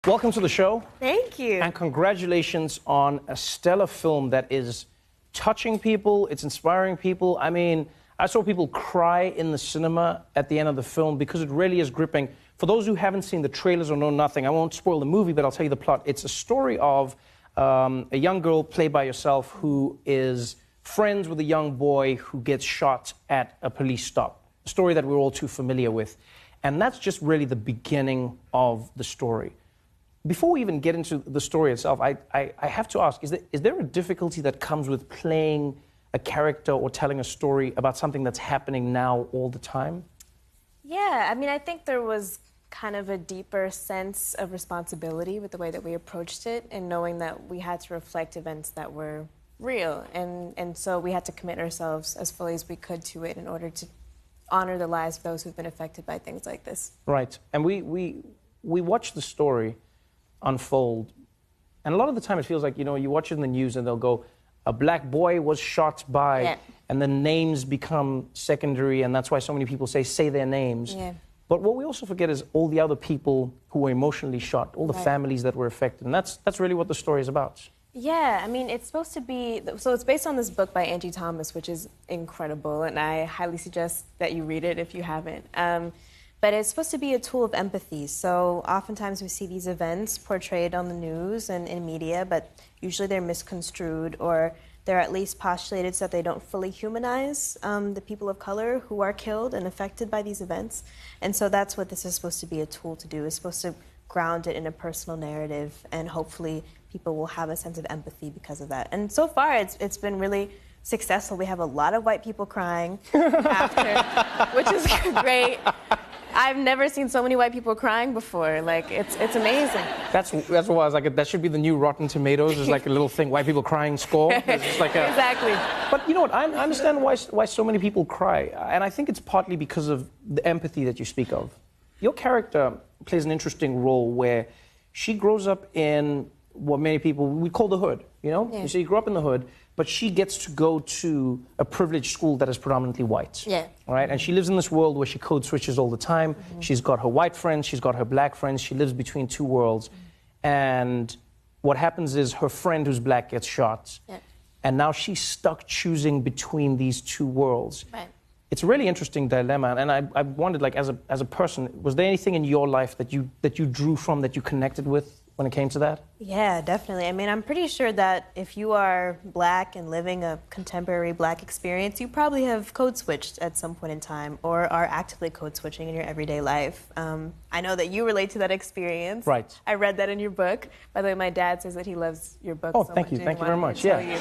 Welcome to the show. Thank you. And congratulations on a stellar film that is touching people, it's inspiring people. I mean, I saw people cry in the cinema at the end of the film because it really is gripping. For those who haven't seen the trailers or know nothing, I won't spoil the movie, but I'll tell you the plot. It's a story of a young girl played by yourself who is friends with a young boy who gets shot at a police stop. A story that we're all too familiar with. And that's just really the beginning of the story. Before we even get into the story itself, I have to ask, is there a difficulty that comes with playing a character or telling a story about something that's happening now all the time? Yeah, I mean, I think there was kind of a deeper sense of responsibility with the way that we approached it, and knowing that we had to reflect events that were real. And so we had to commit ourselves as fully as we could to it in order to honor the lives of those who've been affected by things like this. Right. And we watch the story unfold, and a lot of the time it feels like, you know, you watch it in the news and they'll go, a black boy was shot by, yeah. And the names become secondary, and that's why so many people say their names. Yeah. But what we also forget is all the other people who were emotionally shot, all the Right. families that were affected, and that's really what the story is about. Yeah, I mean, it's supposed to be, so it's based on this book by Angie Thomas, which is incredible, and I highly suggest that you read it if you haven't. But it's supposed to be a tool of empathy. So oftentimes we see these events portrayed on the news and in media, but usually they're misconstrued, or they're at least postulated so that they don't fully humanize the people of color who are killed and affected by these events. And so that's what this is supposed to be a tool to do. It's supposed to ground it in a personal narrative, and hopefully people will have a sense of empathy because of that. And so far it's been really successful. We have a lot of white people crying after, which is great. I've never seen so many white people crying before. Like, it's amazing. That's what I was like, that should be the new Rotten Tomatoes. It's like a little thing, white people crying score. It's just like a... Exactly. But you know what, I understand why so many people cry. And I think it's partly because of the empathy that you speak of. Your character plays an interesting role where she grows up in what many people would call the hood, you know? Yeah. So you grew up in the hood, but she gets to go to a privileged school that is predominantly white. Yeah. Right? And she lives in this world where she code switches all the time. Mm-hmm. She's got her white friends, she's got her black friends, she lives between two worlds. Mm-hmm. And what happens is her friend who's black gets shot. Yeah. And now she's stuck choosing between these two worlds. Right. It's a really interesting dilemma, and I wondered, like, as a person, was there anything in your life that you drew from, that you connected with when it came to that? Yeah, definitely. I mean, I'm pretty sure that if you are black and living a contemporary black experience, you probably have code switched at some point in time, or are actively code switching in your everyday life. I know that you relate to that experience. Right. I read that in your book. By the way, my dad says that he loves your book so much. Oh, thank you. Thank you very much. Yeah.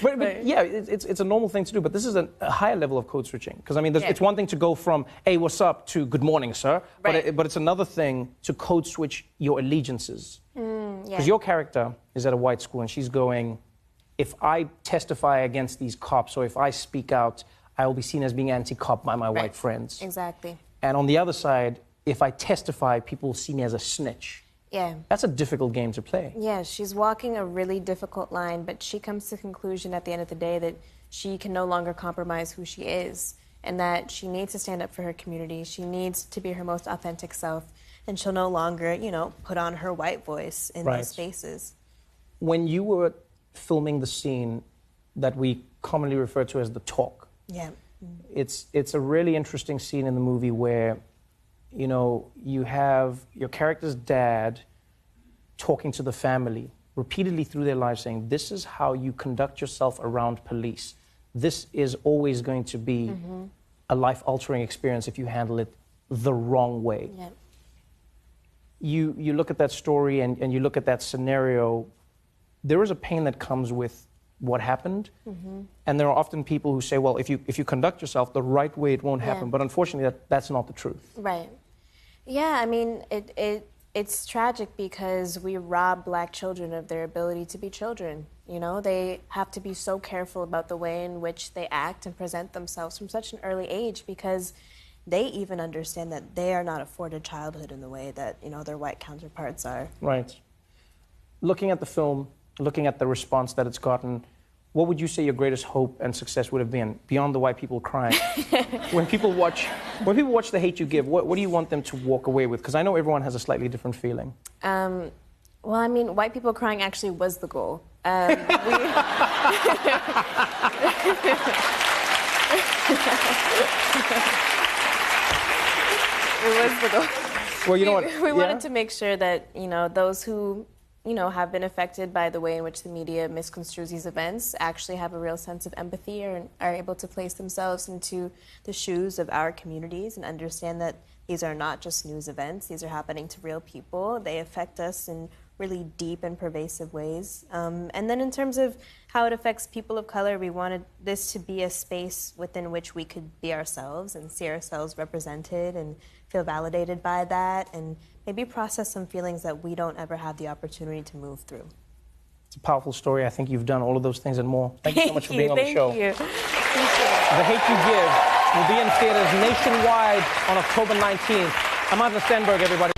But yeah, it's a normal thing to do, but this is a higher level of code switching. Because, I mean, Yeah. it's one thing to go from, hey, what's up, to good morning, sir. Right. But it's another thing to code switch your allegiances. Because Yeah. your character is at a white school, and she's going, if I testify against these cops, or if I speak out, I will be seen as being anti-cop by my Right. white friends. Exactly. And on the other side, if I testify, people will see me as a snitch. Yeah. That's a difficult game to play. Yeah, she's walking a really difficult line, but she comes to the conclusion at the end of the day that she can no longer compromise who she is, and that she needs to stand up for her community. She needs to be her most authentic self, and she'll no longer, you know, put on her white voice in Right. those spaces. When you were filming the scene that we commonly refer to as the talk, Yeah. it's a really interesting scene in the movie where, you know, you have your character's dad talking to the family repeatedly through their lives, saying, this is how you conduct yourself around police. This is always going to be a life-altering experience if you handle it the wrong way. Yeah. You look at that story and you look at that scenario, there is a pain that comes with what happened. And there are often people who say, well, if you conduct yourself the right way, it won't happen. Yeah. But unfortunately, that's not the truth. Right. Yeah, I mean, it's tragic because we rob black children of their ability to be children. You know, they have to be so careful about the way in which they act and present themselves from such an early age, because they even understand that they are not afforded childhood in the way that, you know, their white counterparts are. Right. Looking at the film, looking at the response that it's gotten, what would you say your greatest hope and success would have been, beyond the white people crying? When people watch When people watch The Hate You Give, what do you want them to walk away with? Because I know everyone has a slightly different feeling. Well, I mean, white people crying actually was the goal. It was the goal. Well, you know what? We wanted to make sure that, those who, have been affected by the way in which the media misconstrues these events actually have a real sense of empathy and are able to place themselves into the shoes of our communities and understand that these are not just news events. These are happening to real people. They affect us in really deep and pervasive ways. And then in terms of how it affects people of color, we wanted this to be a space within which we could be ourselves and see ourselves represented and feel validated by that and maybe process some feelings that we don't ever have the opportunity to move through. It's a powerful story. I think you've done all of those things and more. Thank you so much for being on the show. Thank you. The Hate You Give will be in theaters nationwide on October 19th. Amanda's Stenberg, everybody.